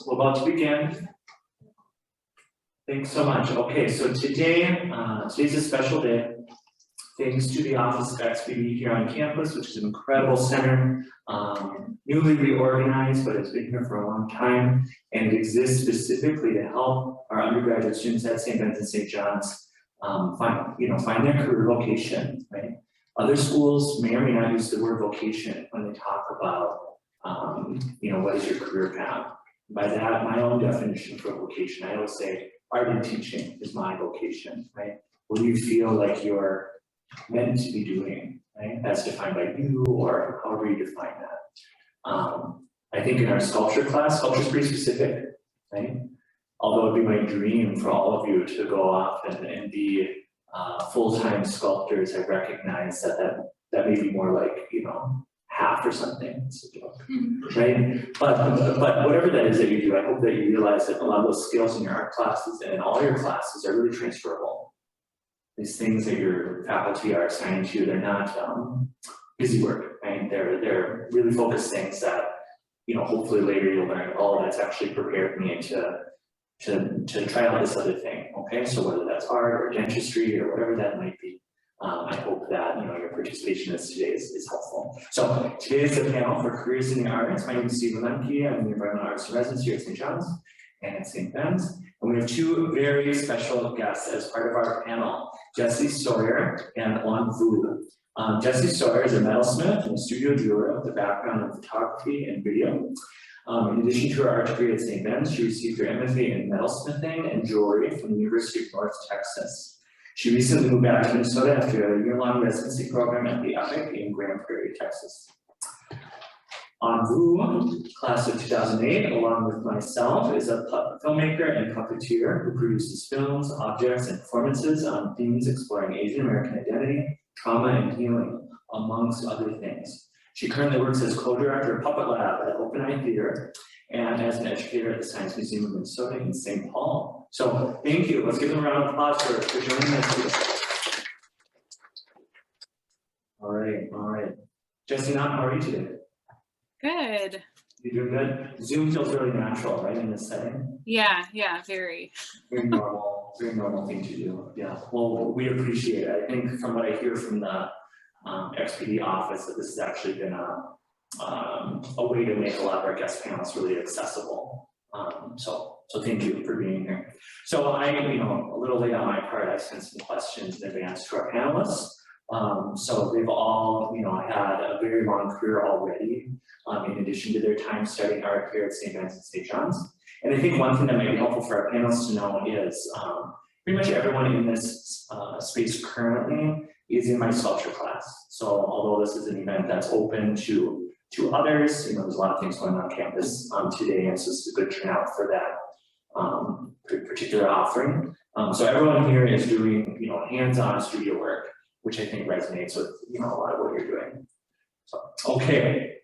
we're about to begin. Thanks so much. Okay, so today's a special day. Thanks to the Office of XPO here on campus, which is an incredible center, newly reorganized, but it's been here for a long time, and it exists specifically to help our undergraduate students at St. Ben's and St. John's find their career vocation, right? Other schools may or may not use the word vocation when they talk about, what is your career path? By that, my own definition for vocation, I always say art and teaching is my vocation, right? What do you feel like you're meant to be doing, right? As defined by you or however you define that. I think in our sculpture class, sculpture is pretty specific, right? Although it'd be my dream for all of you to go off and be full-time sculptors, I recognize that may be more like, half or something, it's a joke, right? But whatever that is that you do, I hope that you realize that a lot of those skills in your art classes and in all your classes are really transferable. These things that your faculty are assigned to, they're not busy work, right? They're really focused things that, hopefully later you'll learn, oh, that's actually prepared me to try out this other thing, okay? So whether that's art or dentistry or whatever that might be, I hope that your participation in this today is helpful. So today is the panel for careers in the arts. My name is Stephen Lemke. I'm the environmental arts and residence here at St. John's and at St. Ben's. And we have two very special guests as part of our panel, Jessie Sawyer and Alum Vu. Jessie Sawyer is a metalsmith and a studio jeweler with a background in photography and video. In addition to her art degree at St. Ben's, she received her MFA in metalsmithing and jewelry from the University of North Texas. She recently moved back to Minnesota after a year-long residency program at the Epic in Grand Prairie, Texas. Vu, class of 2008, along with myself, is a filmmaker and puppeteer who produces films, objects, and performances on themes exploring Asian American identity, trauma, and healing, amongst other things. She currently works as co-director of Puppet Lab at Open Eye Theater and as an educator at the Science Museum of Minnesota in St. Paul. So thank you. Let's give them a round of applause for joining us today. All right. Jessie, how are you today? Good. You're doing good? Zoom feels really natural, right, in this setting? Yeah, very. Very normal thing to do. Yeah, well, we appreciate it. I think from what I hear from the XPD office that this has actually been a way to make a lot of our guest panels really accessible. So thank you for being here. So I, a little late on my part, I sent some questions in advance to our panelists. So they've all, had a very long career already, in addition to their time studying art here at St. Ben's and St. John's. And I think one thing that might be helpful for our panelists to know is pretty much everyone in this space currently is in my sculpture class. So although this is an event that's open to others, there's a lot of things going on campus today, and so this is a good turnout for that particular offering. So everyone here is doing, hands-on studio work, which I think resonates with, a lot of what you're doing. So, okay.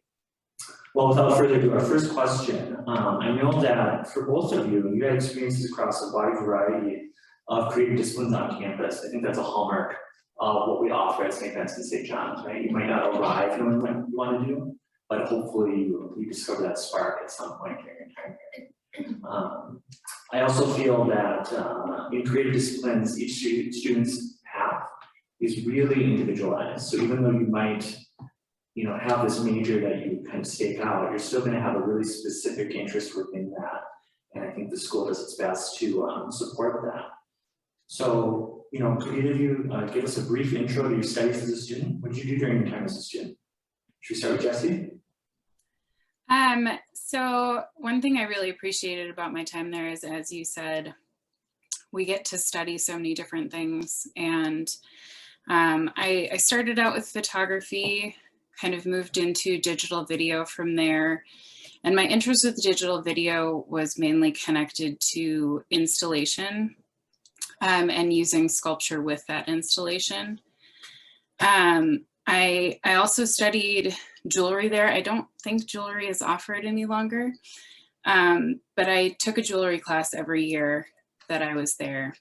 Well, without further ado, our first question. I know that for both of you, you had experiences across a wide variety of creative disciplines on campus. I think that's a hallmark of what we offer at St. Ben's and St. John's, right? You might not arrive knowing what you want to do, but hopefully you discover that spark at some point during your time here. I also feel that in creative disciplines, each student's path is really individualized. So even though you might, have this major that you kind of stake out, you're still going to have a really specific interest within that. And I think the school does its best to support that. So, could either of you give us a brief intro to your studies as a student? What did you do during your time as a student? Should we start with Jessie? So one thing I really appreciated about my time there is, as you said, we get to study so many different things. And I started out with photography, kind of moved into digital video from there. And my interest with digital video was mainly connected to installation and using sculpture with that installation. I also studied jewelry there. I don't think jewelry is offered any longer, but I took a jewelry class every year that I was there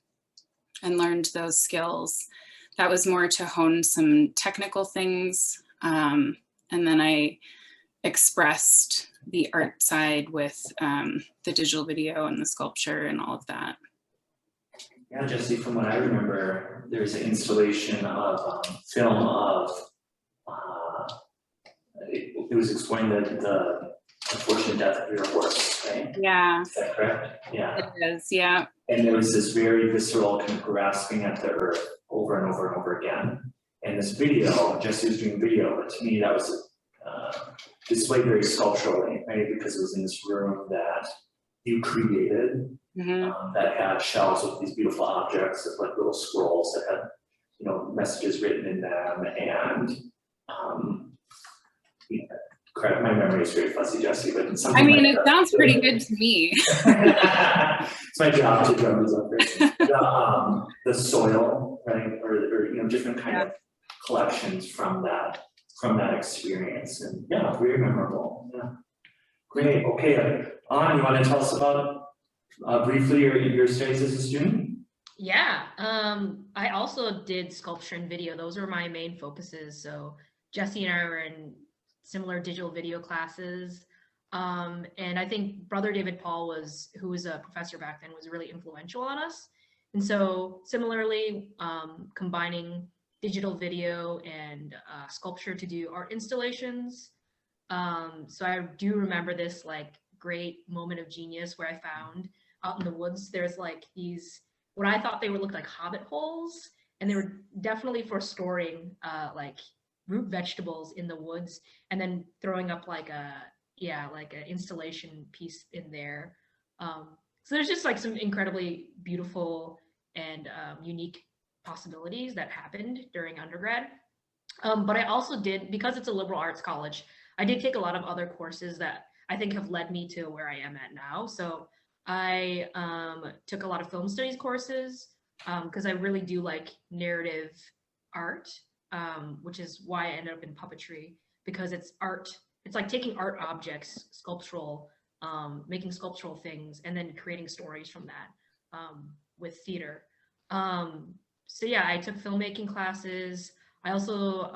and learned those skills. That was more to hone some technical things. And then I expressed the art side with the digital video and the sculpture and all of that. Yeah, Jesse, from what I remember, there's an installation of film of, it was exploring the unfortunate death of your horse, right? Yeah. Is that correct? Yeah. It is, yeah. And there was this very visceral kind of grasping at the earth over and over and over again. And this video, Jesse was doing video, but to me that was displayed very sculpturally, right? Because it was in this room that you created, that had shelves with these beautiful objects, of like little scrolls that had, you know, messages written in them, and correct, my memory is very fuzzy, Jesse, but something I mean, like it sounds pretty good to me. It's my job to drum these up there. The soil, right, or you know, different kind of collections from that experience, and yeah, very memorable. Yeah, great. Okay, you want to tell us about briefly your studies as a student? Yeah, I also did sculpture and video. Those were my main focuses. So Jesse and I were in similar digital video classes. And I think Brother David Paul who was a professor back then, was really influential on us. And so similarly, combining digital video and sculpture to do art installations. So I do remember this like great moment of genius where I found out in the woods, there's like these, what I thought they would look like hobbit holes, and they were definitely for storing like root vegetables in the woods, and then throwing up like an installation piece in there. So there's just like some incredibly beautiful and unique possibilities that happened during undergrad. But I also did, because it's a liberal arts college, I did take a lot of other courses that I think have led me to where I am at now. So I took a lot of film studies courses because I really do like narrative art, which is why I ended up in puppetry, because it's art. It's like taking art objects, sculptural, making sculptural things, and then creating stories from that with theater. So yeah, I took filmmaking classes. I also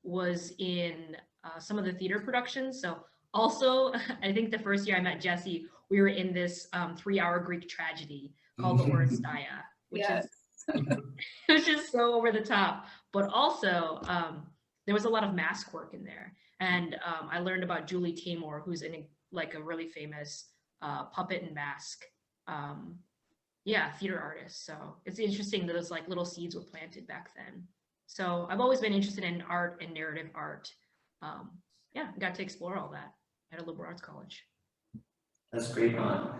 was in some of the theater productions. So also, I think the first year I met Jesse, we were in this 3-hour Greek tragedy called the Oresteia, which is it was just so over the top. But also, there was a lot of mask work in there, and I learned about Julie Taymor, who's like a really famous puppet and mask, theater artist. So it's interesting that those like little seeds were planted back then. So I've always been interested in art and narrative art. Got to explore all that at a liberal arts college. That's great,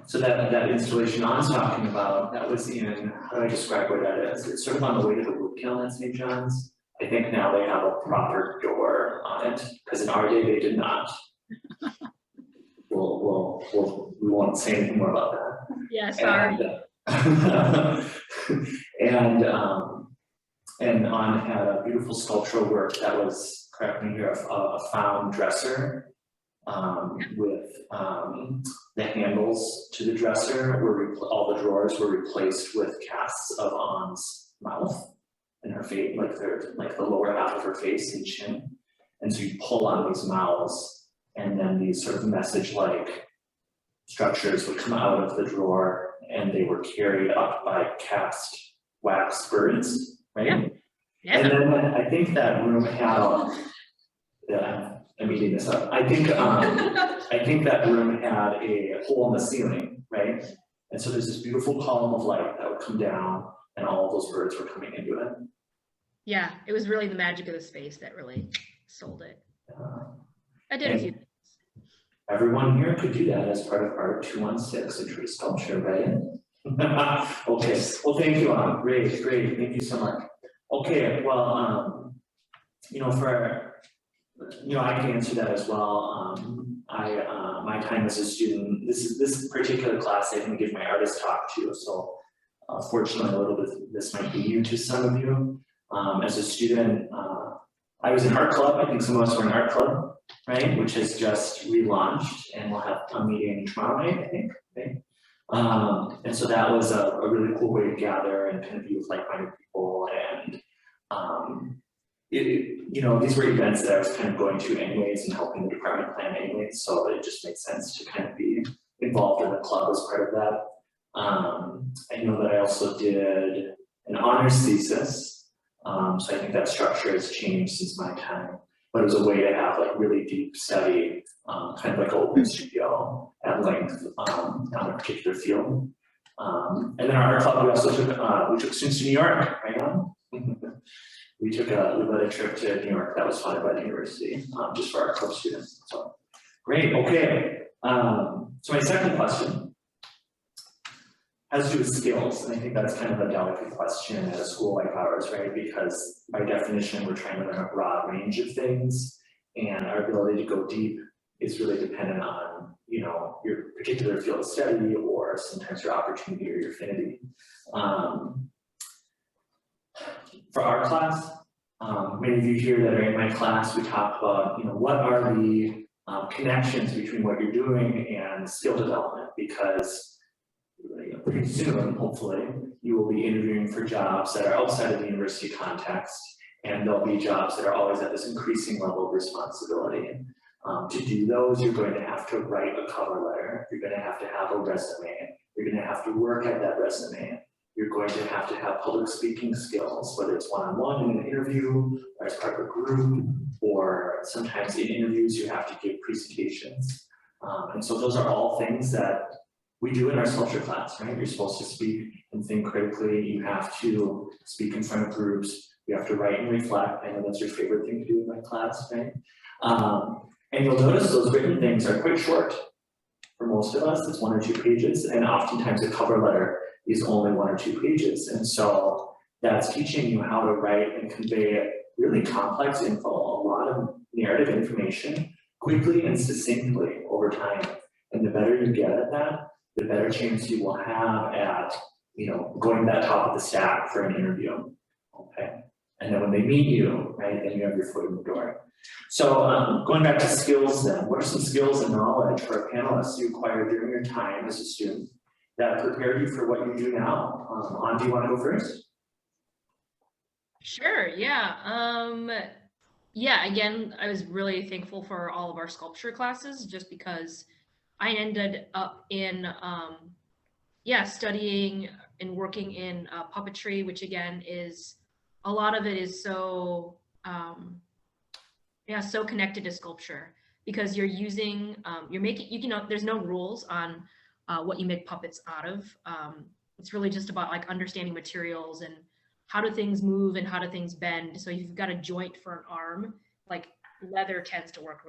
so that installation An's talking about, that was in, how do I describe where that is? It's sort of on the way to the wood kiln at St. John's. I think now they have a proper door on it, because in our day they did not. We won't say anything more about that. Yeah, sorry. And An had a beautiful sculptural work that was, correct me here, a found dresser. With the handles to the dresser all the drawers were replaced with casts of An's mouth and her face, like the lower half of her face and chin. And so you pull on these mouths, and then these sort of message-like structures would come out of the drawer, and they were carried up by cast wax birds, right? Yeah. And then I think that room had I'm eating this up. I think that room had a hole in the ceiling, right? And so there's this beautiful column of light that would come down, and all of those birds were coming into it. Yeah, it was really the magic of the space that really sold it. I did a few things. Everyone here could do that as part of our 216 in tree sculpture, right? Okay, well, thank you, An. Great, thank you so much. Okay, well, I can answer that as well. My time as a student, this particular class I didn't give my artist talk to, so fortunately a little bit this might be new to some of you. As a student, I was in art club. I think some of us were in art club, right? Which has just relaunched, and we'll have a meeting tomorrow night, I think. Okay? And so that was a really cool way to gather and kind of be with like-minded people, and these were events that I was kind of going to anyways and helping the department plan anyways, so it just made sense to kind of be involved in the club as part of that. I know that I also did an honors thesis, so I think that structure has changed since my time, but it was a way to have like really deep study, kind of like an open studio at length on a particular field. And then our club, we also took students to New York, right on? We led a trip to New York that was funded by the university, just for our club students. So great, okay. So my second question has to do with skills, and I think that's kind of a delicate question at a school like ours, right? Because by definition, we're trying to learn a broad range of things, and our ability to go deep is really dependent on, your particular field of study, or sometimes your opportunity or your affinity. For our class, many of you here that are in my class, we talk about, what are the connections between what you're doing and skill development, because pretty soon, hopefully, you will be interviewing for jobs that are outside of the university context, and there'll be jobs that are always at this increasing level of responsibility. To do those, you're going to have to write a cover letter, you're going to have a resume, you're going to have to work at that resume, you're going to have public speaking skills, whether it's one-on-one in an interview, or as part of a group, or sometimes in interviews you have to give presentations. And so those are all things that we do in our sculpture class, right? You're supposed to speak and think critically, you have to speak in front of groups, you have to write and reflect. I know that's your favorite thing to do in my class, right? And you'll notice those written things are quite short. For most of us, it's 1 or 2 pages, and oftentimes a cover letter is only 1 or 2 pages. And so that's teaching you how to write and convey really complex info, a lot of narrative information, quickly and succinctly over time. And the better you get at that, the better chance you will have at, going to that top of the stack for an interview, okay? And then when they meet you, right, then you have your foot in the door. So going back to skills then, what are some skills and knowledge for a panelist you acquired during your time as a student that prepared you for what you do now? Do you want to go first? Sure, yeah. Yeah, again, I was really thankful for all of our sculpture classes, just because I ended up in, studying and working in puppetry, which again is, a lot of it is so, so connected to sculpture, because you're using, there's no rules on what you make puppets out of. It's really just about like understanding materials and how do things move and how do things bend. So if you've got a joint for an arm, like leather tends to work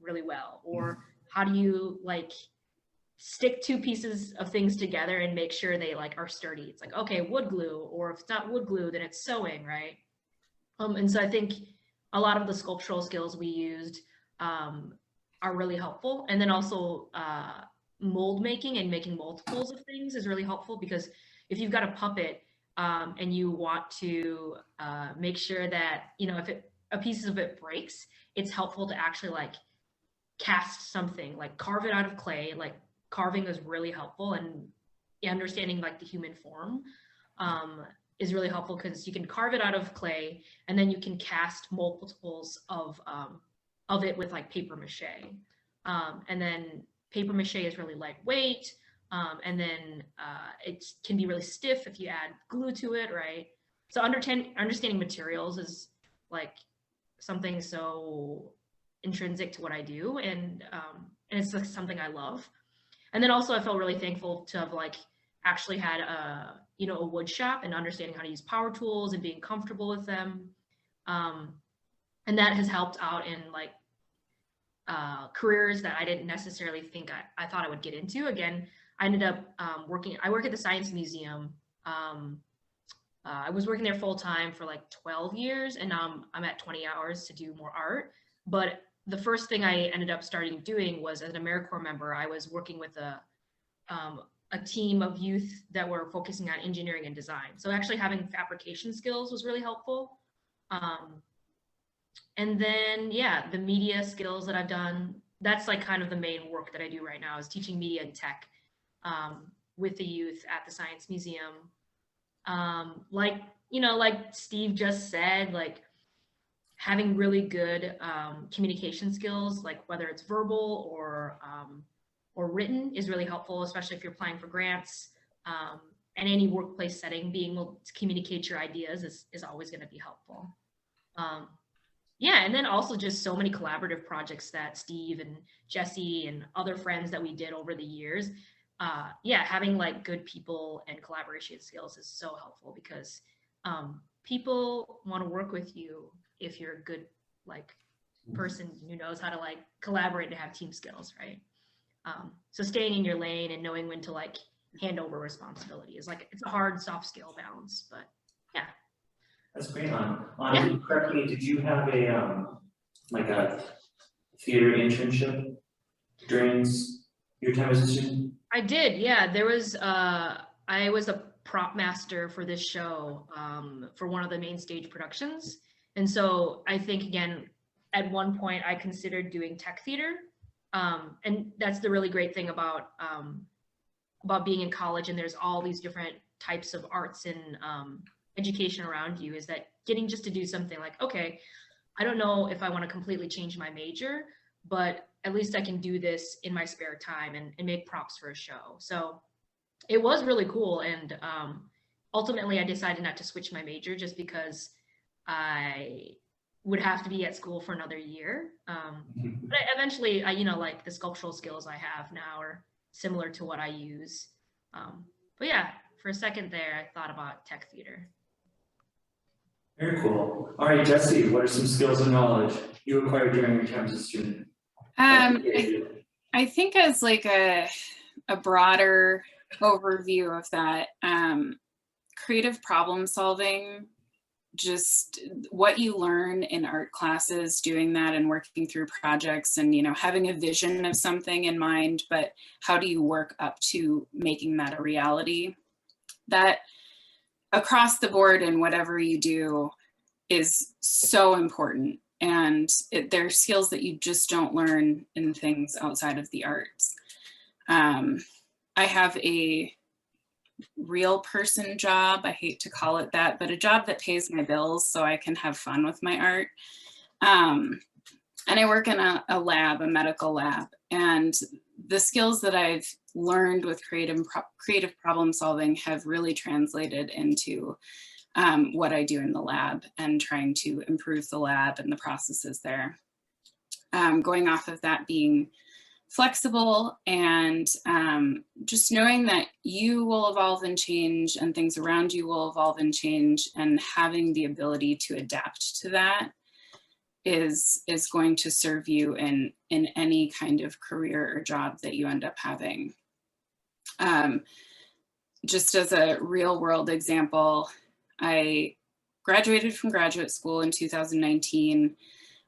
really well. Or how do you like stick 2 pieces of things together and make sure they like are sturdy? It's like, okay, wood glue, or if it's not wood glue, then it's sewing, right? And so I think a lot of the sculptural skills we used are really helpful. And then also mold making and making multiples of things is really helpful, because if you've got a puppet and you want to make sure that, if a piece of it breaks, it's helpful to actually like cast something, like carve it out of clay. Like carving is really helpful, and understanding like the human form is really helpful, because you can carve it out of clay and then you can cast multiples of it with like paper mache. And then paper mache is really lightweight. And then it can be really stiff if you add glue to it, right? So understanding materials is like something so intrinsic to what I do, and it's like something I love. And then also I felt really thankful to have like actually had a wood shop and understanding how to use power tools and being comfortable with them. And that has helped out in like careers that I didn't necessarily think I thought I would get into. Again, I ended up I work at the Science Museum. I was working there full time for like 12 years, and now I'm at 20 hours to do more art. But the first thing I ended up starting doing was, as an AmeriCorps member, I was working with a team of youth that were focusing on engineering and design. So actually having fabrication skills was really helpful. And then, yeah, the media skills that I've done, that's like kind of the main work that I do right now, is teaching media and tech with the youth at the Science Museum. Like Steve just said, like having really good communication skills, like whether it's verbal or written, is really helpful, especially if you're applying for grants. And any workplace setting, being able to communicate your ideas is always going to be helpful. Yeah, and then also just so many collaborative projects that Steve and Jesse and other friends that we did over the years. Yeah, having like good people and collaboration skills is so helpful, because people want to work with you if you're a good like person who knows how to like collaborate and have team skills, right? So staying in your lane and knowing when to like hand over responsibility is like, it's a hard soft skill balance, but yeah. That's great. Correct me, did you have a like a theater internship during your time as a student? I did, yeah. There was I was a prop master for this show for one of the main stage productions. And so I think, again, at one point I considered doing tech theater. And that's the really great thing about being in college, and there's all these different types of arts and education around you, is that getting just to do something like, okay, I don't know if I want to completely change my major, but at least I can do this in my spare time and make props for a show. So it was really cool. And ultimately I decided not to switch my major just because I would have to be at school for another year. But eventually, you know, like the sculptural skills I have now are similar to what I use. But yeah, for a second there, I thought about tech theater. Very cool. All right, Jesse, what are some skills and knowledge you acquired during your time as a student? I think as like a broader overview of that, creative problem solving, just what you learn in art classes, doing that and working through projects, and, you know, having a vision of something in mind, but how do you work up to making that a reality? That across the board in whatever you do is so important. And there are skills that you just don't learn in things outside of the arts. I have a real person job. I hate to call it that, but a job that pays my bills so I can have fun with my art. And I work in a lab, a medical lab. And the skills that I've learned with creative problem solving have really translated into what I do in the lab and trying to improve the lab and the processes there. Going off of that being flexible and just knowing that you will evolve and change and things around you will evolve and change, and having the ability to adapt to that is going to serve you in any kind of career or job that you end up having. Just as a real world example, I graduated from graduate school in 2019.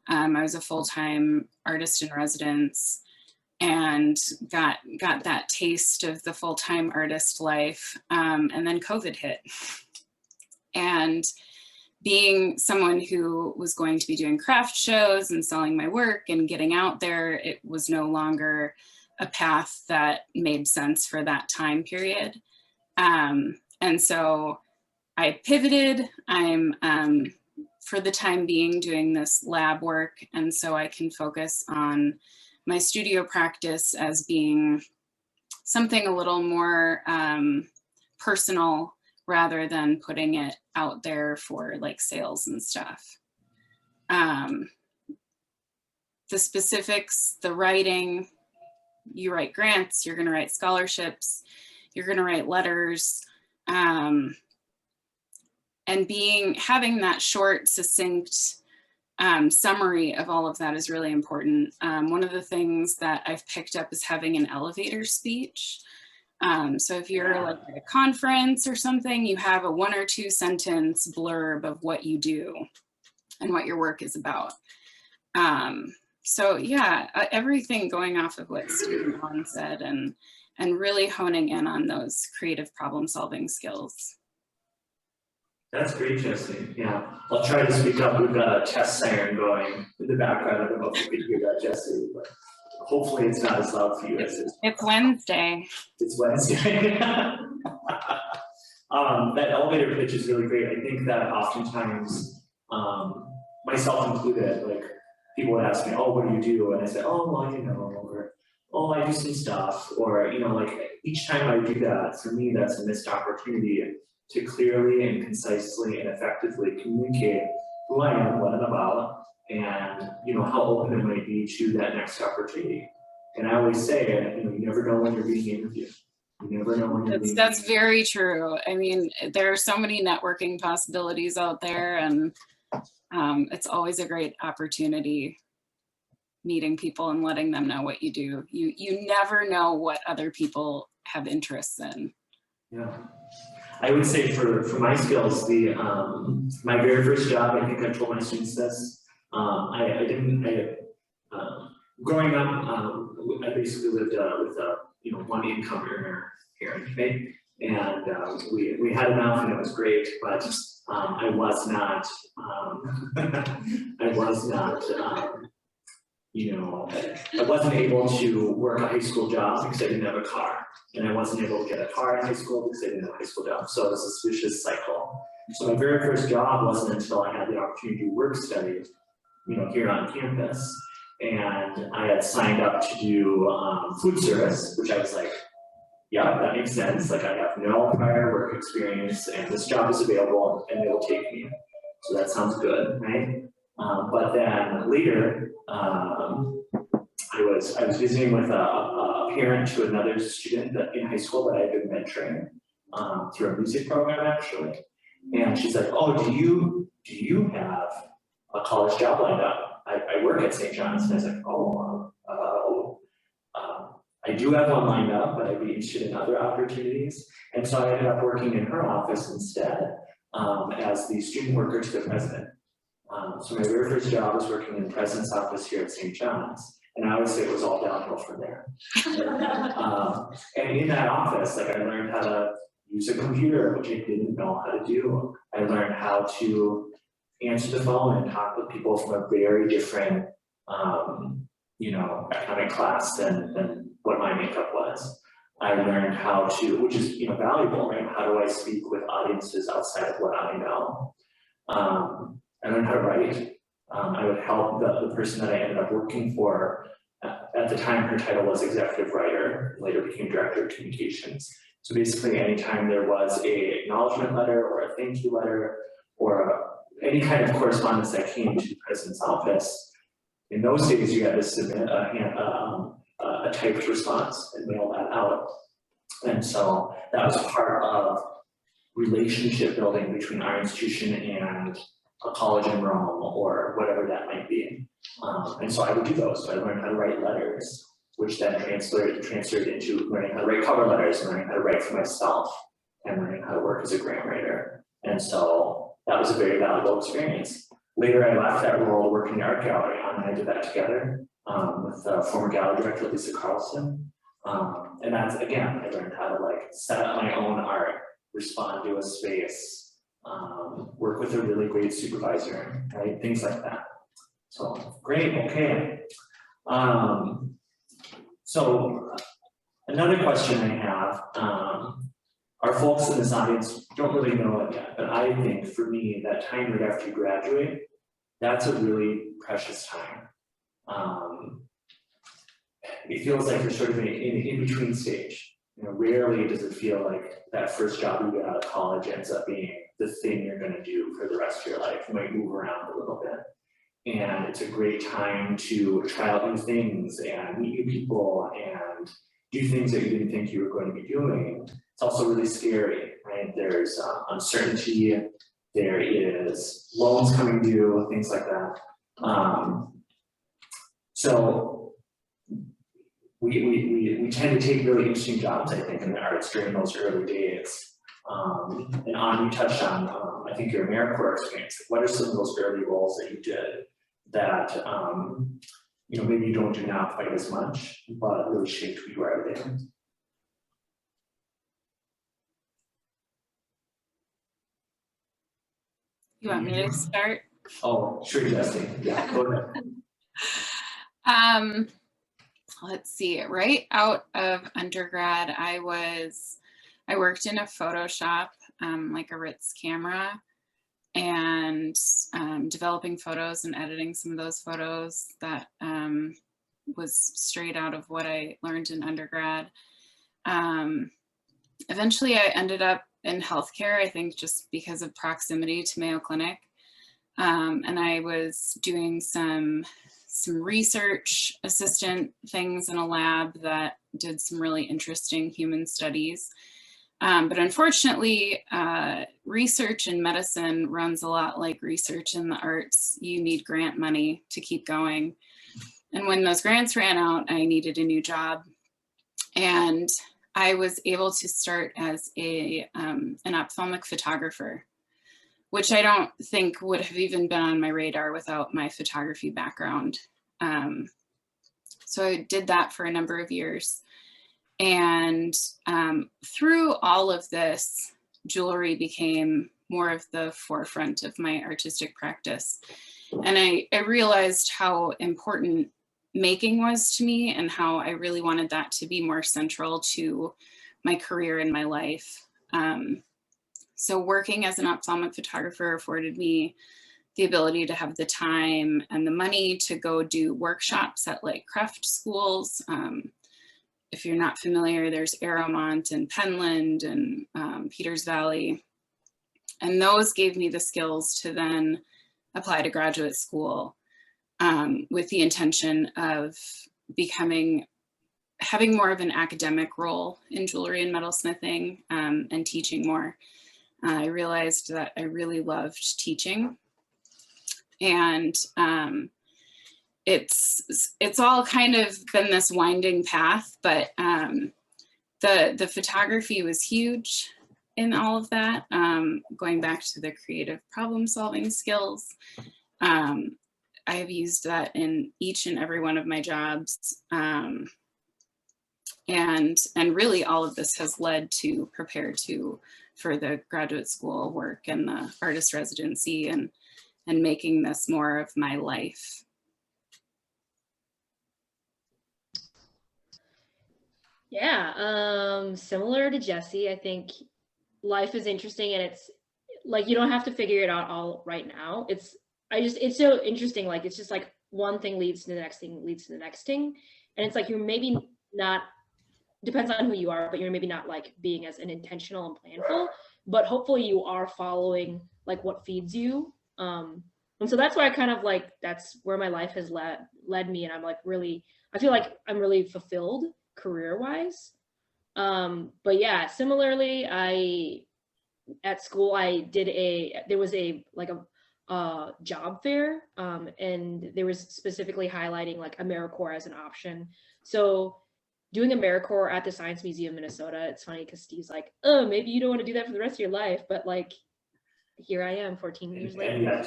I was a full-time artist in residence and got that taste of the full-time artist life, and then COVID hit. And being someone who was going to be doing craft shows and selling my work and getting out there, it was no longer a path that made sense for that time period. And so I pivoted. I'm, for the time being, doing this lab work, and so I can focus on my studio practice as being something a little more personal, rather than putting it out there for like sales and stuff. The specifics, the writing, you write grants, you're gonna write scholarships, you're gonna write letters, and having that short, succinct summary of all of that is really important. One of the things that I've picked up is having an elevator speech. So if you're like at a conference or something, you have a 1 or 2 sentence blurb of what you do and what your work is about. So yeah, everything going off of what Steve and Juan said, and really honing in on those creative problem solving skills. That's great, Jesse. Yeah, I'll try to speak up. We've got a test siren going in the background. I don't know if you could hear that, Jesse, but hopefully it's not as loud for you as it is. It's Wednesday. It's Wednesday. That elevator pitch is really great. I think that oftentimes myself included, like people would ask me, oh, what do you do? And I say, oh, well, you know, or oh, I do some stuff, or you know, like each time I do that, for me, that's a missed opportunity to clearly and concisely and effectively communicate who I am, what I'm about, and you know how open it might be to that next opportunity. And I always say, you know, you never know when you're being interviewed. You never know when you're being. That's very true. I mean, there are so many networking possibilities out there, and it's always a great opportunity meeting people and letting them know what you do. You never know what other people have interests in. Yeah. I would say for my skills, my very first job, I think I told my students this, growing up, I basically lived with a you know one income earner parent, right? And we had enough and it was great, but I was not you know, I wasn't able to work a high school job because I didn't have a car. And I wasn't able to get a car in high school because I didn't have a high school job. So it was this vicious cycle. So my very first job wasn't until I had the opportunity to work study, you know, here on campus. And I had signed up to do food service, which I was like, yeah, that makes sense. Like I have no prior work experience and this job is available and they will take me. So that sounds good, right? But then later, I was visiting with a parent to another student that in high school that I had been mentoring through a music program actually, and she's like, "Oh, do you have a college job lined up? I work at St. John's," and I was like, I do have one lined up, but I'd be interested in other opportunities, and so I ended up working in her office instead as the student worker to the president. So my very first job was working in the president's office here at St. John's, and I would say it was all downhill from there. And in that office, like I learned how to use a computer, which I didn't know how to do. I learned how to answer the phone and talk with people from a very different, you know, economic class than what my makeup was. I learned how to, which is, you know, valuable, right? How do I speak with audiences outside of what I know? I learned how to write. I would help the person that I ended up working for. At the time, her title was executive writer, later became director of communications. So basically, anytime there was an acknowledgement letter or a thank you letter or any kind of correspondence that came to the president's office, in those days, you had to submit a typed response and mail that out. And so that was part of relationship building between our institution and a college in Rome or whatever that might be. And so I would do those. So I learned how to write letters, which then transferred into learning how to write cover letters, and learning how to write for myself, and learning how to work as a grant writer. And so that was a very valuable experience. Later, I left that role to work in the art gallery, and I did that together with former gallery director Lisa Carlson. And that's, again, I learned how to like set up my own art, respond to a space, work with a really great supervisor, right? Things like that. So great, okay. So another question I have, our folks in this audience don't really know it yet, but I think for me, that time right after you graduate, that's a really precious time. It feels like you're sort of in between stage. You know, rarely does it feel like that first job you get out of college ends up being the thing you're going to do for the rest of your life. You might move around a little bit. And it's a great time to try out new things and meet new people and do things that you didn't think you were going to be doing. It's also really scary, right? There's uncertainty, there is loans coming due, things like that. So we tend to take really interesting jobs, I think, in the arts during those early days. And you touched on, I think, your AmeriCorps experience. What are some of those early roles that you did that, you know, maybe you don't do now quite as much, but really shaped who you are today? You want me to start? Oh, sure, Jesse. Yeah, go ahead. Let's see, right out of undergrad, I worked in a photo shop, like a Ritz camera. and developing photos and editing some of those photos. That was straight out of what I learned in undergrad. Eventually, I ended up in healthcare, I think just because of proximity to Mayo Clinic. And I was doing some research assistant things in a lab that did some really interesting human studies. But unfortunately, research in medicine runs a lot like research in the arts. You need grant money to keep going. And when those grants ran out, I needed a new job. And I was able to start as an ophthalmic photographer, which I don't think would have even been on my radar without my photography background. So I did that for a number of years. And through all of this, jewelry became more of the forefront of my artistic practice. And I realized how important making was to me and how I really wanted that to be more central to my career and my life. So working as an ophthalmic photographer afforded me the ability to have the time and the money to go do workshops at like craft schools. If you're not familiar, there's Arrowmont and Penland and Peters Valley. And those gave me the skills to then apply to graduate school with the intention of having more of an academic role in jewelry and metalsmithing and teaching more. I realized that I really loved teaching, and it's all kind of been this winding path, but the photography was huge in all of that. Going back to the creative problem solving skills, I have used that in each and every one of my jobs. And really all of this has led to prepare for the graduate school work and the artist residency and making this more of my life. Yeah, similar to Jessie, I think life is interesting, and it's like you don't have to figure it out all right now. It's so interesting. Like it's just like one thing leads to the next thing, leads to the next thing, and it's like you're maybe not, depends on who you are, but you're maybe not like being as intentional and planful, but hopefully you are following like what feeds you. And so that's why I kind of like, that's where my life has led me, and I'm like really, I feel like I'm really fulfilled career wise. But yeah, similarly, at school there was a job fair, and there was specifically highlighting like AmeriCorps as an option. So doing AmeriCorps at the Science Museum, Minnesota, it's funny because Steve's like, oh, maybe you don't want to do that for the rest of your life, but like, here I am 14 years later.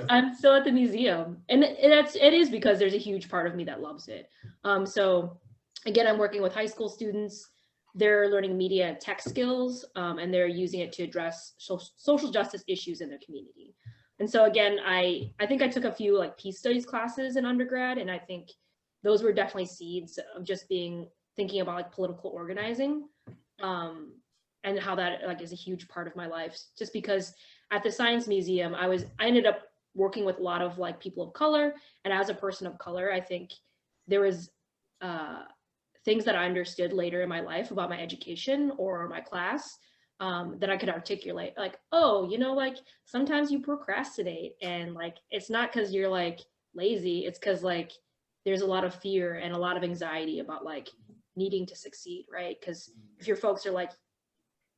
I'm still at the museum, and it is because there's a huge part of me that loves it. So again, I'm working with high school students. They're learning media and tech skills, and they're using it to address social justice issues in their community. And so again, I think I took a few like peace studies classes in undergrad, and I think those were definitely seeds of just thinking about like political organizing, and how that like is a huge part of my life. Just because at the Science Museum, I ended up working with a lot of like people of color, and as a person of color, I think there was things that I understood later in my life about my education or my class that I could articulate, like, oh, like sometimes you procrastinate, and like it's not because you're like lazy, it's because like there's a lot of fear and a lot of anxiety about like needing to succeed, right? Because if your folks are like,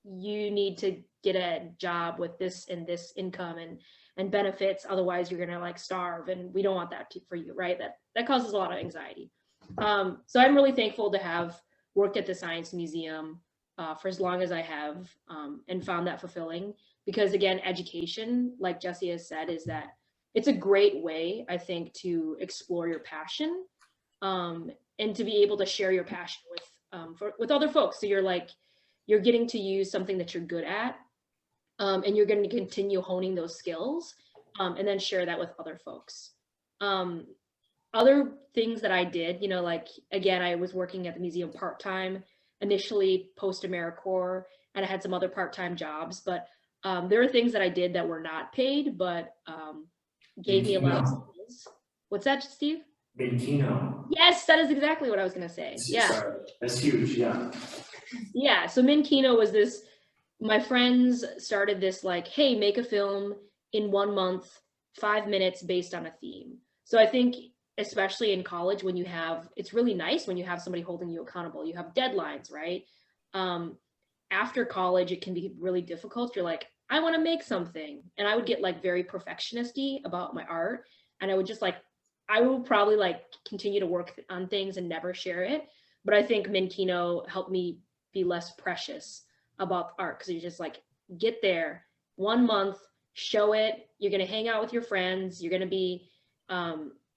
you need to get a job with this and this income and benefits, otherwise you're gonna like starve, and we don't want that for you, right? That causes a lot of anxiety. So I'm really thankful to have worked at the Science Museum for as long as I have, and found that fulfilling, because again, education, like Jessie has said, is that it's a great way, I think, to explore your passion, and to be able to share your passion with other folks. So you're getting to use something that you're good at, and you're going to continue honing those skills, and then share that with other folks. Other things that I did, like, again, I was working at the museum part-time, initially post AmeriCorps, and I had some other part-time jobs, but There are things that I did that were not paid, but gave me a lot of skills. What's that, Steve? Minkino. Yes, that is exactly what I was gonna say. Yeah. Sorry. That's huge, yeah. Yeah, so Minkino was this, my friends started this like, hey, make a film in 1 month, 5 minutes based on a theme. So I think especially in college when you have, it's really nice when you have somebody holding you accountable. You have deadlines, right? After college, it can be really difficult. You're like, I want to make something. And I would get like very perfectionist-y about my art. And I would just like, I will probably like continue to work on things and never share it. But I think Minkino helped me be less precious about art, because you're just like, get there, 1 month, show it. You're going to hang out with your friends. You're going to be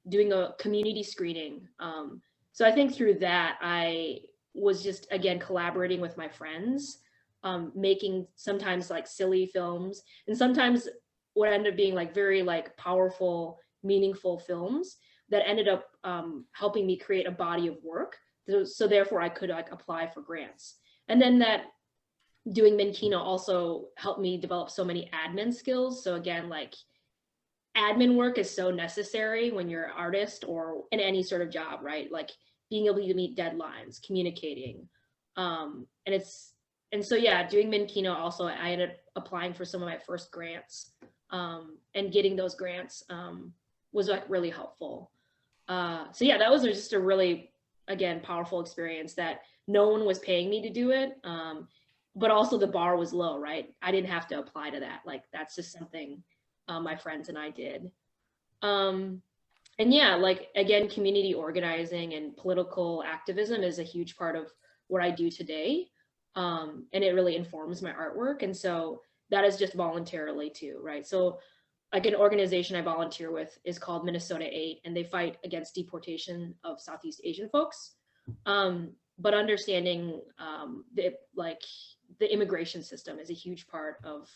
doing a community screening. So I think through that, I was just, again, collaborating with my friends, making sometimes like silly films, and sometimes what ended up being like very like powerful, meaningful films that ended up helping me create a body of work. So therefore I could like apply for grants. And then that doing Minkino also helped me develop so many admin skills. So again, like admin work is so necessary when you're an artist or in any sort of job, right? Like being able to meet deadlines, communicating. And so yeah, doing Minkino also, I ended up applying for some of my first grants, and getting those grants was like really helpful. So yeah, that was just a really, again, powerful experience that no one was paying me to do it. But also the bar was low, right? I didn't have to apply to that. Like that's just something my friends and I did. And yeah, like again, community organizing and political activism is a huge part of what I do today. And it really informs my artwork. And so that is just voluntarily too, right? So like an organization I volunteer with is called Minnesota 8, and they fight against deportation of Southeast Asian folks. But understanding the immigration system is a huge part of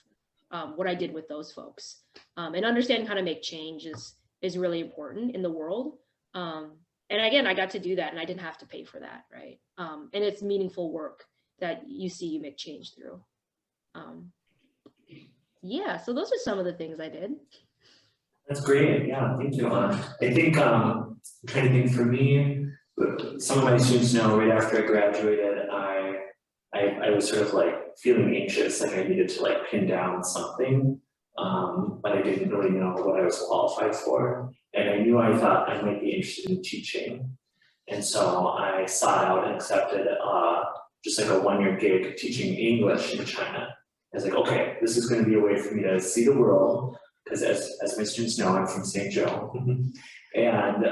what I did with those folks. And understanding how to make change is really important in the world. And again, I got to do that and I didn't have to pay for that, right? And it's meaningful work that you see you make change through. Yeah, so those are some of the things I did. That's great, yeah, thank you. I think, I'm trying to think for me, some of my students know right after I graduated, I was sort of like feeling anxious, like I needed to like pin down something, but I didn't really know what I was qualified for. And I knew I thought I might be interested in teaching. And so I sought out and accepted just like a 1-year gig teaching English in China. I was like, okay, this is going to be a way for me to see the world, because as my students know, I'm from St. Joe. And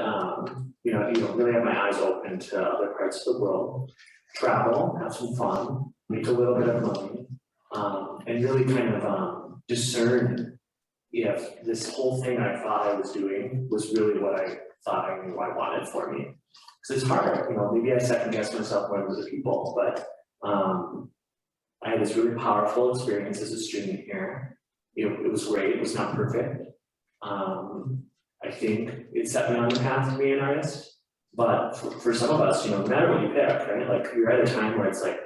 really have my eyes open to other parts of the world, travel, have some fun, make a little bit of money, and really kind of discern if this whole thing I thought I was doing was really what I thought I knew I wanted for me. Because it's hard, maybe I second guess myself more than other people, but I had this really powerful experience as a student here. It was great, it was not perfect. I think it set me on the path to be an artist, but for some of us, no matter what you pick, right? Like you're at a time where it's like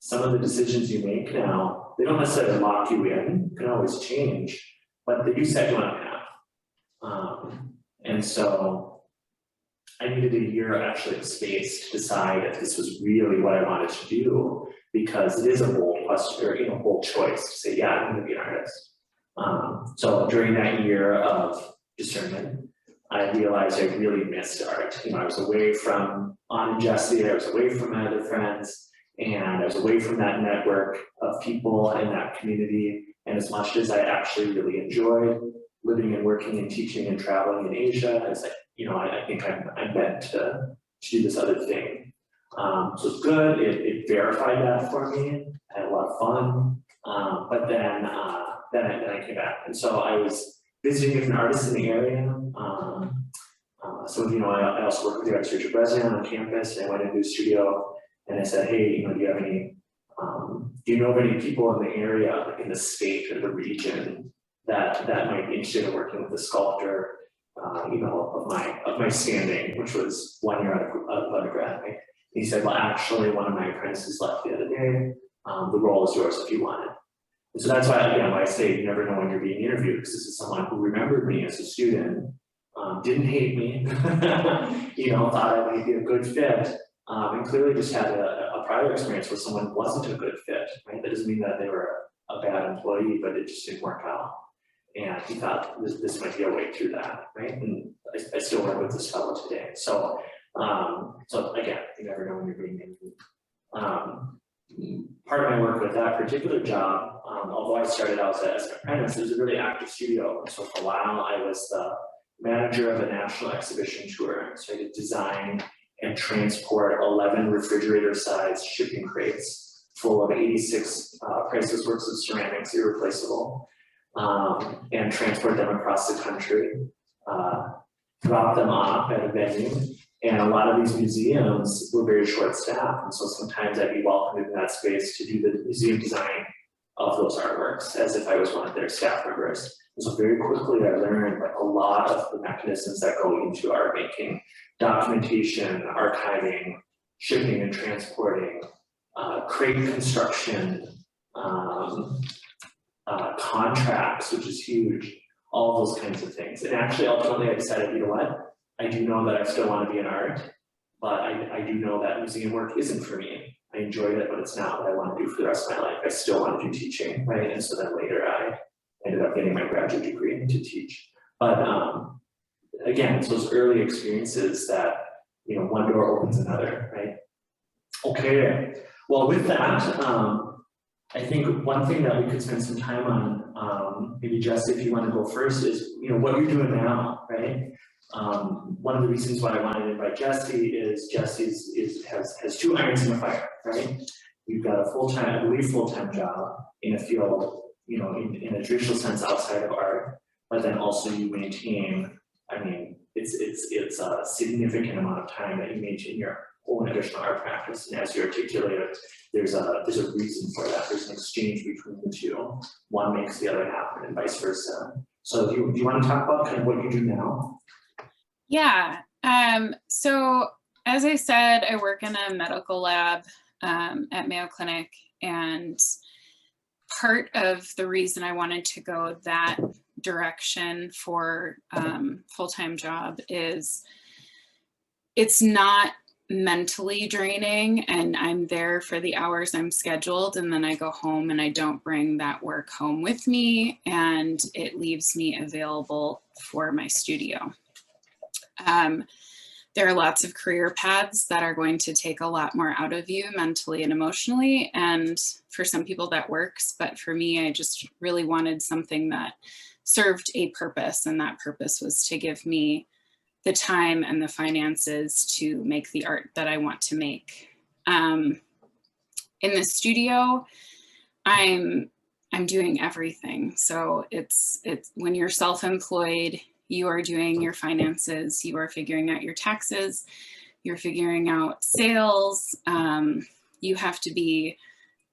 some of the decisions you make now, they don't necessarily lock you in, can always change, but they do set you on a path. And so I needed a year actually of space to decide if this was really what I wanted to do, because it is a bold question, or bold choice to say, yeah, I'm going to be an artist. So during that year of discernment, I realized I really missed art. I was away from Anna and Jesse, I was away from my other friends, and I was away from that network of people and that community. And as much as I actually really enjoyed living and working and teaching and traveling in Asia, I was like, I think I'm meant to do this other thing. So it's good, it verified that for me, I had a lot of fun, but then I came back. And so I was visiting different artists in the area. I also work with the Arts Church of Bresnan on campus, and I went into a studio and I said, hey, do you have any, do you know of any people in the area, like in the state or the region that might be interested in working with a sculptor, of my standing, which was 1 year out of undergrad. Right? He said, well, actually, one of my apprentices left the other day. The role is yours if you want it. So that's why, again, why I say you never know when you're being interviewed, because this is someone who remembered me as a student, didn't hate me, thought I might be a good fit, and clearly just had a prior experience where someone wasn't a good fit, right? That doesn't mean that they were a bad employee, but it just didn't work out. And he thought this might be a way through that, right? And I still work with this fellow today. So again, you never know when you're being interviewed. Part of my work with that particular job, although I started out as an apprentice, it was a really active studio. So for a while, I was the manager of a national exhibition tour. So I did design and transport 11 refrigerator-sized shipping crates full of 86 priceless works of ceramics, irreplaceable, and transport them across the country, drop them off at a venue. And a lot of these museums were very short-staffed, and so sometimes I'd be welcomed in that space to do the museum design of those artworks as if I was one of their staff members. And so very quickly I learned a lot of the mechanisms that go into art making: documentation, archiving, shipping and transporting, crate construction, contracts, which is huge, all those kinds of things. And actually, ultimately, I decided, you know what? I do know that I still want to be in art, but I do know that museum work isn't for me. I enjoyed it, but it's not what I want to do for the rest of my life. I still want to do teaching, right? And so then later I ended up getting my graduate degree to teach. But again, it's those early experiences that, one door opens another, right? Okay, well with that, I think one thing that we could spend some time on, maybe Jesse, if you want to go first, is what you're doing now, right? One of the reasons why I wanted to invite Jesse is has two irons in the fire, right? You've got a full-time job in a field, in a traditional sense outside of art, but then also you maintain, it's a significant amount of time that you maintain your own additional art practice. And as you articulated, there's a reason for that. There's an exchange between the two. One makes the other happen and vice versa. So do you want to talk about kind of what you do now? Yeah. So as I said, I work in a medical lab at Mayo Clinic, and part of the reason I wanted to go that direction for full-time job is it's not mentally draining, and I'm there for the hours I'm scheduled, and then I go home and I don't bring that work home with me, and it leaves me available for my studio. There are lots of career paths that are going to take a lot more out of you mentally and emotionally, and for some people that works, but for me, I just really wanted something that served a purpose, and that purpose was to give me the time and the finances to make the art that I want to make. In the studio, I'm doing everything. So it's when you're self-employed, you are doing your finances, you are figuring out your taxes, you're figuring out sales. You have to be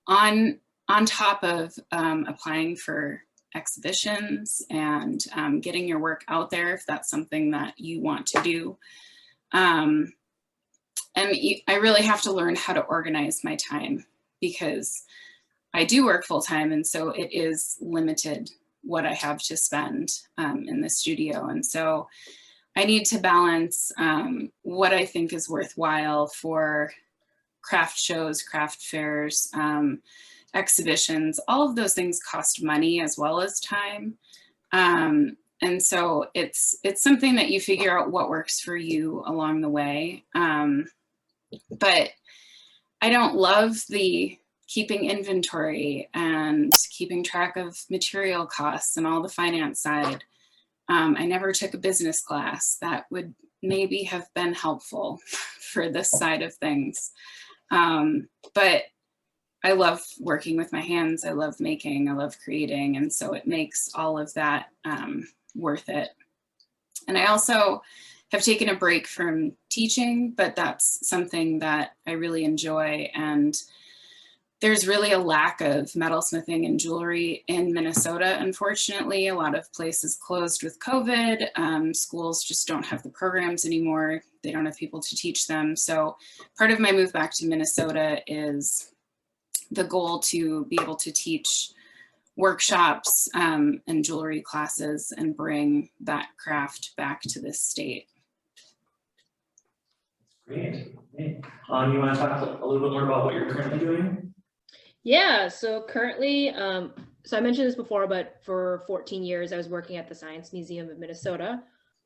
on top of applying for exhibitions and getting your work out there if that's something that you want to do. And I really have to learn how to organize my time, because I do work full time, and so it is limited what I have to spend in the studio. And so I need to balance what I think is worthwhile for craft shows, craft fairs, exhibitions. All of those things cost money as well as time. And so it's something that you figure out what works for you along the way. But I don't love the keeping inventory and keeping track of material costs and all the finance side. I never took a business class. That would maybe have been helpful for this side of things. But I love working with my hands. I love making, I love creating. And so it makes all of that worth it. And I also have taken a break from teaching, but that's something that I really enjoy. And there's really a lack of metalsmithing and jewelry in Minnesota, unfortunately. A lot of places closed with COVID. Schools just don't have the programs anymore. They don't have people to teach them. So part of my move back to Minnesota is the goal to be able to teach workshops and jewelry classes and bring that craft back to this state. Great. Great. You want to talk a little bit more about what you're currently doing? Yeah, so currently, so I mentioned this before, but for 14 years, I was working at the Science Museum of Minnesota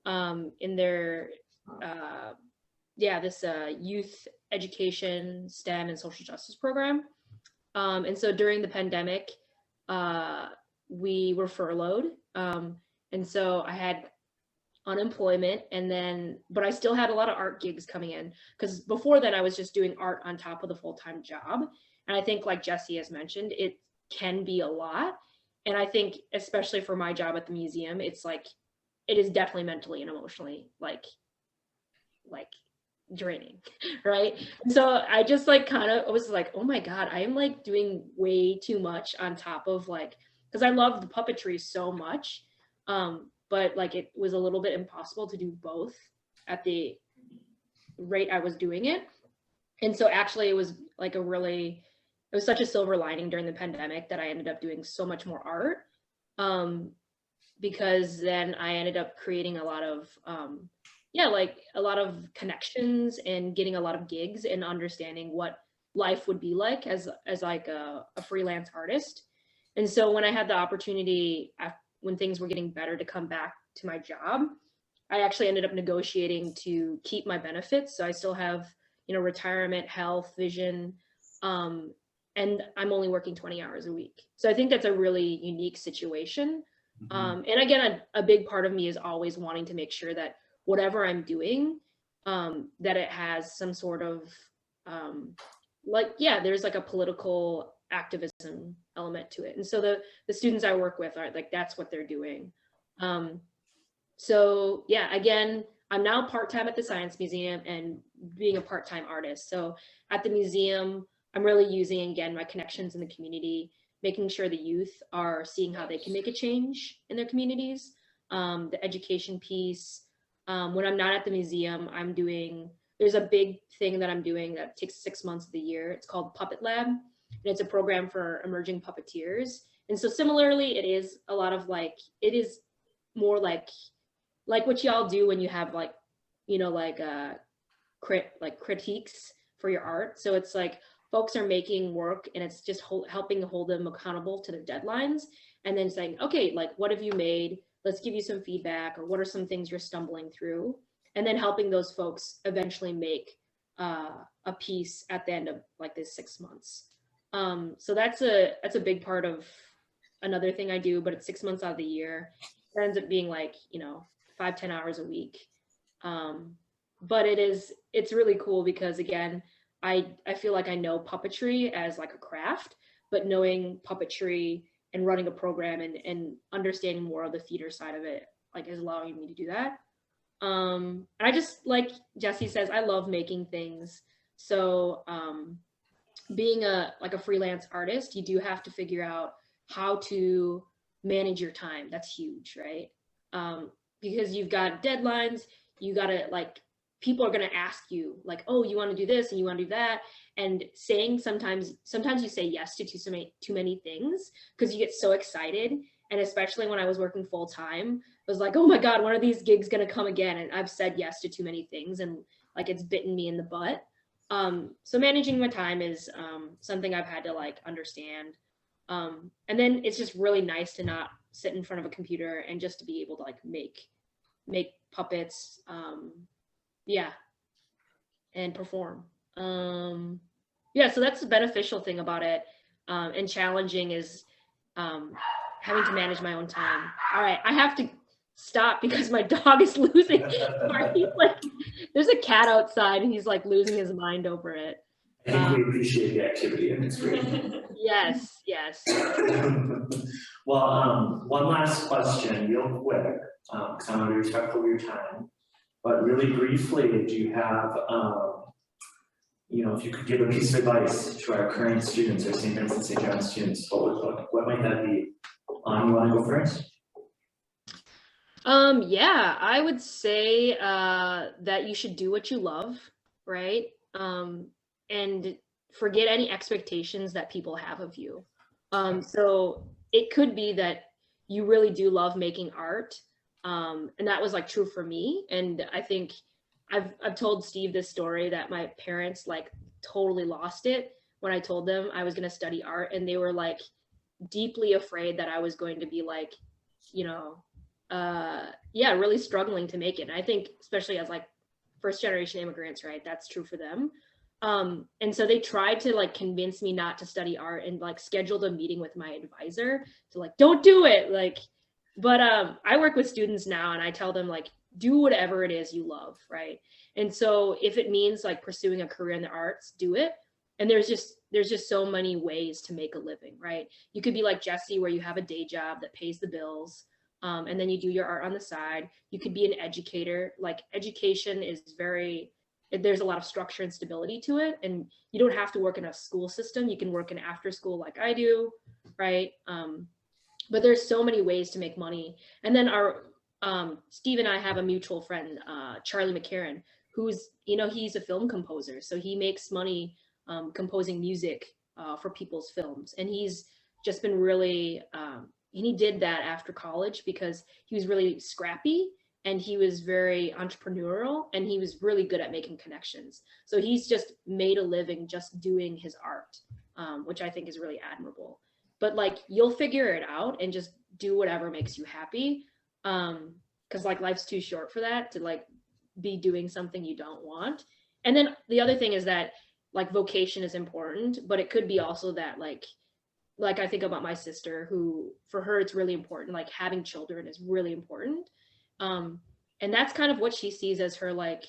in their, this youth education, STEM, and social justice program. And so during the pandemic, we were furloughed. And so I had unemployment but I still had a lot of art gigs coming in, because before then I was just doing art on top of the full-time job. And I think, like Jesse has mentioned, it can be a lot. And I think especially for my job at the museum, it's like, it is definitely mentally and emotionally like draining, right? And so I just like kind of was like, oh my God, I am like doing way too much on top of like, because I love the puppetry so much. But like it was a little bit impossible to do both at the rate I was doing it. And so actually it was like it was such a silver lining during the pandemic that I ended up doing so much more art, because then I ended up creating a lot of, a lot of connections and getting a lot of gigs and understanding what life would be like as like a freelance artist. And so when I had the opportunity, when things were getting better, to come back to my job, I actually ended up negotiating to keep my benefits. So I still have, retirement, health, vision, and I'm only working 20 hours a week. So I think that's a really unique situation. And again, a big part of me is always wanting to make sure that whatever I'm doing, that it has some sort of, there's like a political activism element to it. And so the students I work with are like, that's what they're doing. So yeah, again, I'm now part-time at the Science Museum and being a part-time artist. So at the museum, I'm really using, again, my connections in the community, making sure the youth are seeing how they can make a change in their communities, the education piece. When I'm not at the museum, there's a big thing that I'm doing that takes 6 months of the year. It's called Puppet Lab, and it's a program for emerging puppeteers. And so similarly, it is a lot of it is more like what y'all do when you have critiques for your art. So it's like folks are making work and it's just helping hold them accountable to their deadlines, and then saying, okay, like, what have you made? Let's give you some feedback, or what are some things you're stumbling through? And then helping those folks eventually make a piece at the end of like this 6 months. So that's a big part of another thing I do, but it's 6 months out of the year. It ends up being 5-10 hours a week. But it's really cool because, again, I feel like I know puppetry as like a craft, but knowing puppetry and running a program and understanding more of the theater side of it, is allowing me to do that. I just, like Jesse says, I love making things. So being a freelance artist, you do have to figure out how to manage your time. That's huge, right? Because you've got deadlines, you gotta people are gonna ask you oh, you want to do this and you want to do that, and sometimes you say yes to too many things because you get so excited. And especially when I was working full time, I was like, oh my God, when are these gigs gonna come again? And I've said yes to too many things, and it's bitten me in the butt. So managing my time is something I've had to understand. And then it's just really nice to not sit in front of a computer and just to be able to make puppets, and perform. So that's the beneficial thing about it. And challenging is having to manage my own time. All right, I have to stop because my dog is losing. He's there's a cat outside and he's losing his mind over it. I think we appreciate the activity and it's great. Yes. Well, one last question, real quick, because I want to be respectful of your time. But really briefly, do you have, if you could give a piece of advice to our current students or St. Vincent St. John students, what might that be? You want to go first? I would say that you should do what you love, right? And forget any expectations that people have of you. So it could be that you really do love making art. And that was like true for me. And I think I've told Steve this story that my parents like totally lost it when I told them I was going to study art, and they were like deeply afraid that I was going to be like, you know, yeah, really struggling to make it. And I think especially as like first generation immigrants, right, that's true for them. And so they tried to like convince me not to study art, and like scheduled a meeting with my advisor to like, don't do it. Like, but I work with students now, and I tell them like, do whatever it is you love, right? And so if it means like pursuing a career in the arts, do it. And there's just so many ways to make a living, right? You could be like Jesse, where you have a day job that pays the bills, and then you do your art on the side. You could be an educator. Like, education is there's a lot of structure and stability to it, and you don't have to work in a school system. You can work in after school like I do, right? But there's so many ways to make money. And then Steve and I have a mutual friend, Charlie McCarran, who's, he's a film composer. So he makes money composing music for people's films. And he's just been really, and he did that after college because he was really scrappy, and he was very entrepreneurial, and he was really good at making connections. So he's just made a living just doing his art, which I think is really admirable. But like, you'll figure it out and just do whatever makes you happy. Because like, life's too short for that, to like be doing something you don't want. And then the other thing is that like, vocation is important, but it could be also that like I think about my sister, who for her it's really important, like having children is really important. And that's kind of what she sees as her like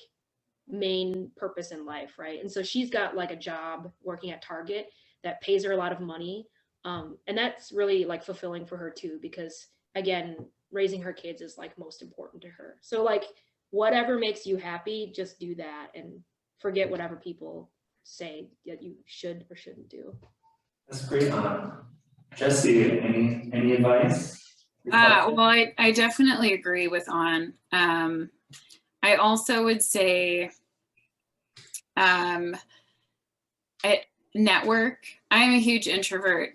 main purpose in life, right? And so she's got like a job working at Target that pays her a lot of money. And that's really like fulfilling for her too, because again, raising her kids is like most important to her. So like, whatever makes you happy, just do that, and forget whatever people say that you should or shouldn't do. That's great. Jesse, any advice? Well, I definitely agree with An. I also would say network. I'm a huge introvert.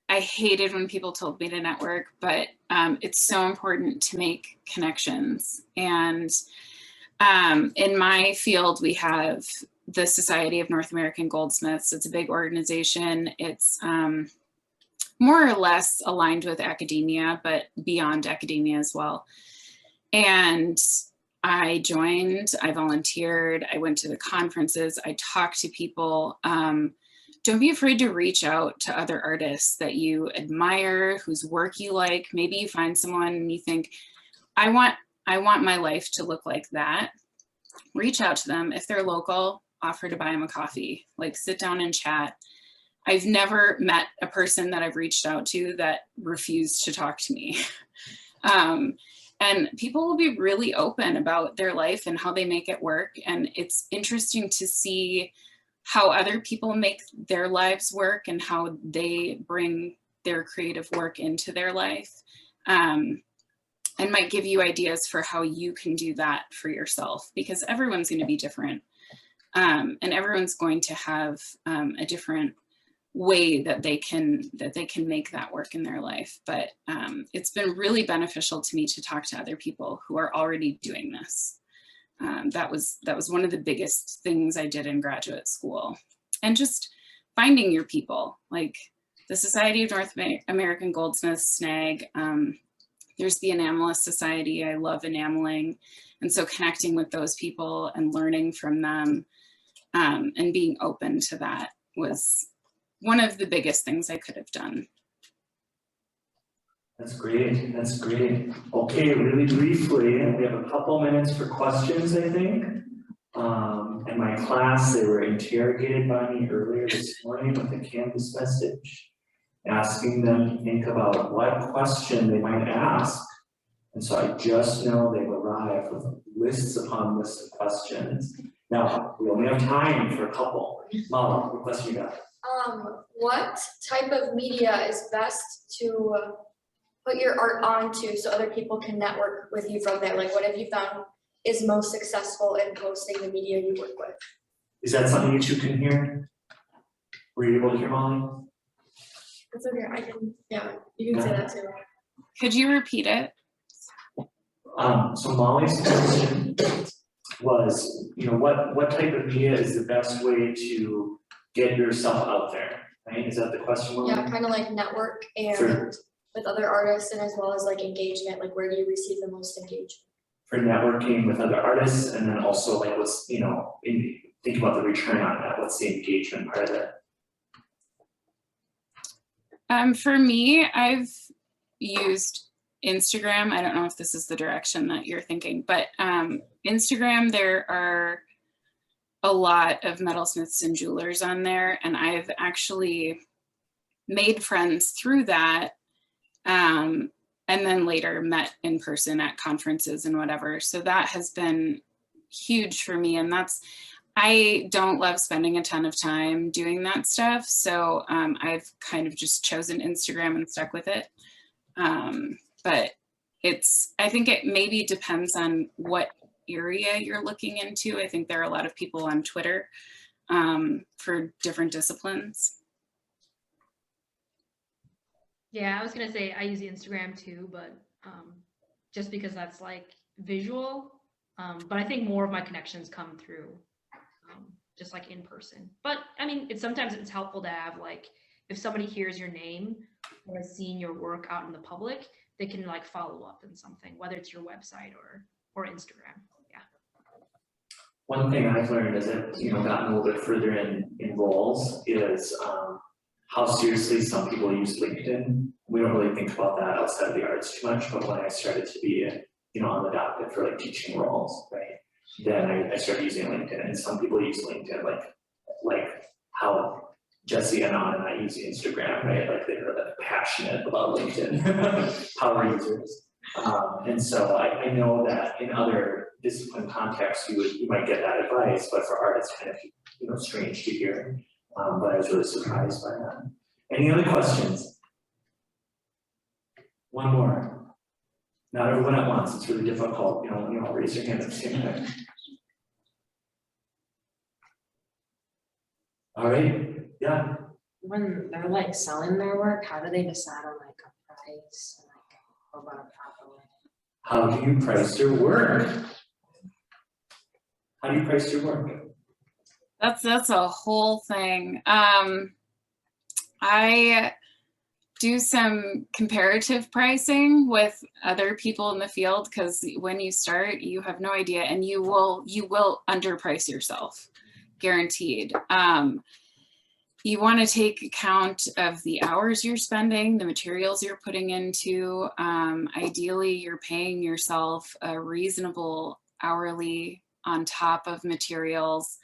I hated when people told me to network, but it's so important to make connections. And in my field, we have the Society of North American Goldsmiths. It's a big organization. It's more or less aligned with academia, but beyond academia as well. And I joined, I volunteered, I went to the conferences, I talked to people. Don't be afraid to reach out to other artists that you admire, whose work you like. Maybe you find someone and you think, I want my life to look like that. Reach out to them. If they're local, offer to buy them a coffee, like sit down and chat. I've never met a person that I've reached out to that refused to talk to me. And people will be really open about their life and how they make it work. And it's interesting to see how other people make their lives work and how they bring their creative work into their life. And might give you ideas for how you can do that for yourself, because everyone's going to be different. And everyone's going to have a different way that they can make that work in their life. But it's been really beneficial to me to talk to other people who are already doing this. That was one of the biggest things I did in graduate school. And just finding your people, like the Society of North American Goldsmiths, SNAG. There's the Enamelist Society. I love enameling. And so connecting with those people and learning from them and being open to that was one of the biggest things I could have done. That's great. That's great. Okay, really briefly, we have a couple minutes for questions, I think. In my class, they were interrogated by me earlier this morning with a Canvas message, asking them to think about what question they might ask. And so I just know they've arrived with lists upon lists of questions. Now, we only have time for a couple. Mala, what question you got? What type of media is best to put your art onto so other people can network with you from there? Like, what have you found is most successful in posting the media you work with? Is that something that you can hear? Were you able to hear, Molly? It's okay, I can, yeah, you can say that too. Could you repeat it? So Molly's question was, what type of media is the best way to get yourself out there, right? Is that the question, Molly? Yeah, kind of like network Sure. and with other artists and as well as like engagement, like where do you receive the most engagement? For networking with other artists, and then also like what's, think about the return on that, what's the engagement part of it? For me, I've used Instagram. I don't know if this is the direction that you're thinking, but Instagram, there are a lot of metalsmiths and jewelers on there, and I've actually made friends through that, and then later met in person at conferences and whatever. So that has been huge for me, and I don't love spending a ton of time doing that stuff. So I've kind of just chosen Instagram and stuck with it. But I think it maybe depends on what area you're looking into. I think there are a lot of people on Twitter for different disciplines. Yeah, I was gonna say I use Instagram too, but just because that's like visual. But I think more of my connections come through just like in person. But I mean, sometimes it's helpful to have like, if somebody hears your name or has seen your work out in the public, they can like follow up in something, whether it's your website or Instagram. Yeah. One thing I've learned as I've gotten a little bit further in roles is how seriously some people use LinkedIn. We don't really think about that outside of the arts too much, but when I started to be on the docket for like teaching roles, right? Then I started using LinkedIn, and some people use LinkedIn like how Jesse and I use Instagram, right? Like they're passionate about LinkedIn, power users. And so I know that in other discipline contexts, you might get that advice, but for art, it's kind of strange to hear. But I was really surprised by that. Any other questions? One more. Not everyone at once. It's really difficult. Raise your hand at the same time. All right. Yeah. When they're like selling their work, how do they decide on like a price and like go about it properly? How do you price your work? How do you price your work? That's a whole thing. I do some comparative pricing with other people in the field, because when you start, you have no idea, and you will underprice yourself, guaranteed. You want to take account of the hours you're spending, the materials you're putting into. Ideally, you're paying yourself a reasonable hourly on top of materials,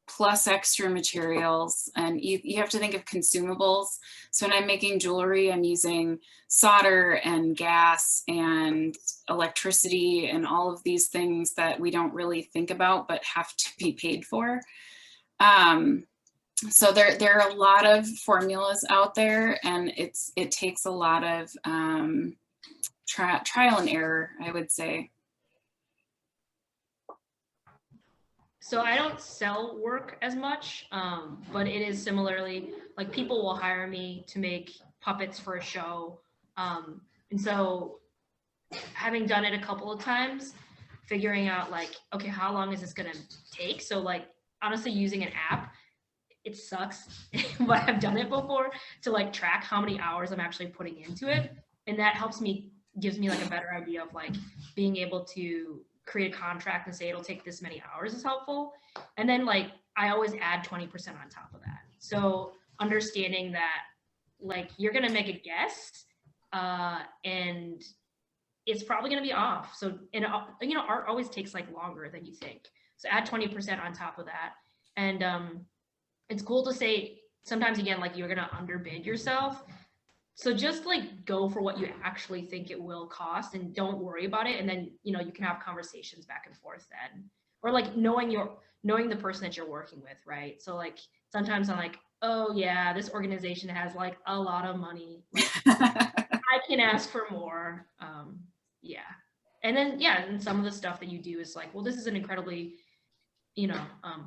plus extra materials, and you have to think of consumables. So when I'm making jewelry, I'm using solder and gas and electricity and all of these things that we don't really think about but have to be paid for. So there are a lot of formulas out there, and it takes a lot of trial and error, I would say. So I don't sell work as much, but it is similarly like people will hire me to make puppets for a show. And so having done it a couple of times, figuring out like, okay, how long is this gonna take? So like honestly using an app, it sucks, but I've done it before to like track how many hours I'm actually putting into it. And that gives me like a better idea of like being able to create a contract and say it'll take this many hours is helpful. And then like I always add 20% on top of that. So understanding that like you're gonna make a guess and it's probably gonna be off. So art always takes like longer than you think. So add 20% on top of that. And it's cool to say sometimes again like you're gonna underbid yourself. So just like go for what you actually think it will cost and don't worry about it. And then, you can have conversations back and forth then, or like knowing the person that you're working with, right? So like, sometimes I'm like, oh yeah, this organization has like a lot of money. Like, I can ask for more. Yeah. And then, yeah. And some of the stuff that you do is like, well, this is an incredibly,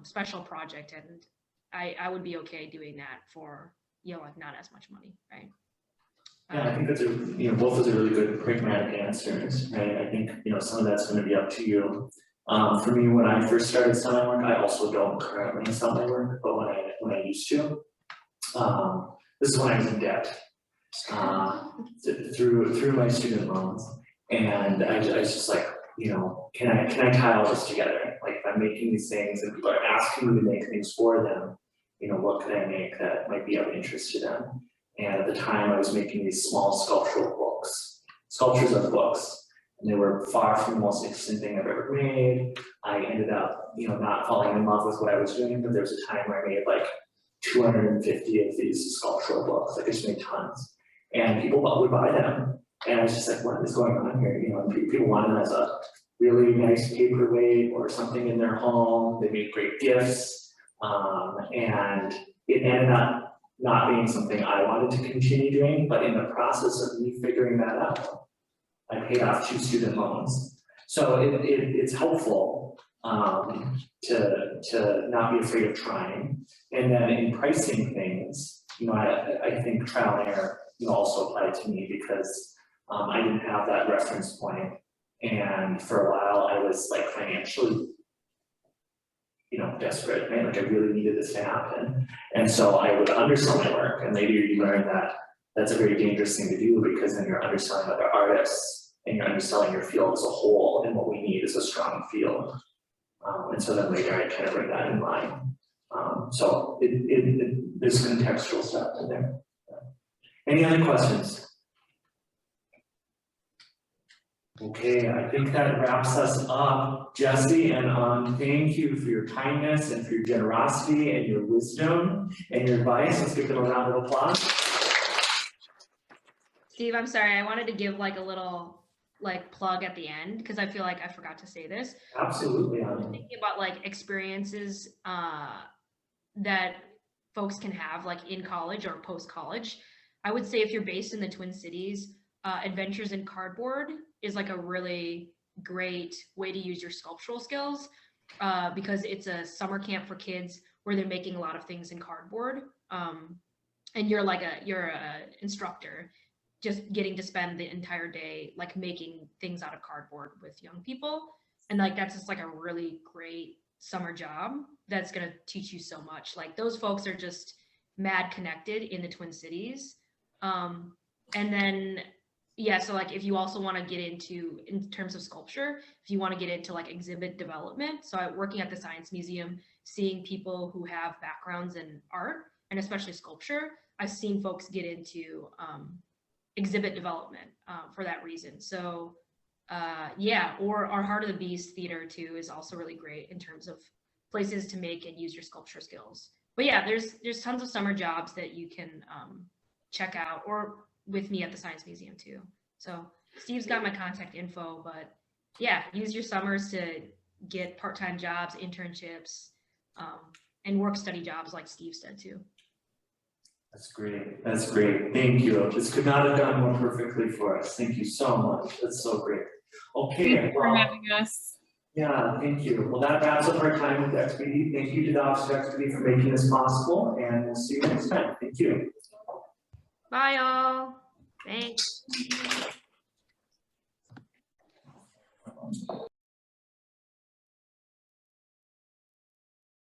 special project. And I would be okay doing that for like not as much money, right? Yeah, I think that's both those are really good pragmatic answers, right? I think, some of that's gonna be up to you. For me, when I first started selling work, I also don't currently sell my work, but when I used to, this is when I was in debt, through my student loans. And I was just like, can I tie all this together? Like, if I'm making these things and people are asking me to make things for them, what can I make that might be of interest to them? And at the time, I was making these small sculptural books, sculptures of books, and they were far from the most interesting thing I've ever made. I ended up, not falling in love with what I was doing, but there was a time where I made like 250 of these sculptural books. I just made tons, and people would buy them. And I was just like, what is going on here? And people wanted them as a really nice paperweight or something in their home. They made great gifts, and it ended up not being something I wanted to continue doing, but in the process of me figuring that out, I paid off 2 student loans. So it's helpful to not be afraid of trying. And then in pricing things, I think trial and error also applied to me, because I didn't have that reference point. And for a while I was like financially desperate, right? Like I really needed this to happen. And so I would undersell my work, and later you learn that that's a very dangerous thing to do, because then you're underselling other artists and you're underselling your field as a whole, and what we need is a strong field. And so then later I kind of bring that in line. So there's contextual stuff in there. Any other questions? Okay, I think that wraps us up, Jesse, and thank you for your kindness and for your generosity and your wisdom and your advice. Let's give them a round of applause. Steve, I'm sorry, I wanted to give like a little plug at the end, because I feel like I forgot to say this. Absolutely. Thinking about experiences that folks can have in college or post-college. I would say if you're based in the Twin Cities, Adventures in Cardboard is a really great way to use your sculptural skills, because it's a summer camp for kids where they're making a lot of things in cardboard, and you're a instructor, just getting to spend the entire day making things out of cardboard with young people, and that's just a really great summer job that's going to teach you so much. Those folks are just mad connected in the Twin Cities. And then so if you also want to get into, in terms of sculpture, if you want to get into exhibit development, so working at the Science Museum, seeing people who have backgrounds in art and especially sculpture, I've seen folks get into exhibit development for that reason. So or our Heart of the Beast theater too is also really great in terms of places to make and use your sculpture skills. But there's tons of summer jobs that you can check out, or with me at the Science Museum too. So Steve's got my contact info, but use your summers to get part-time jobs, internships, and work study jobs like Steve said too. That's great. That's great. Thank you. This could not have gone more perfectly for us. Thank you so much. That's so great. Okay. Thank you for having us. Yeah, thank you. Well, that wraps up our time with XPD. Thank you to the Office of XPD for making this possible, and we'll see you next time. Thank you. Bye all. Thanks.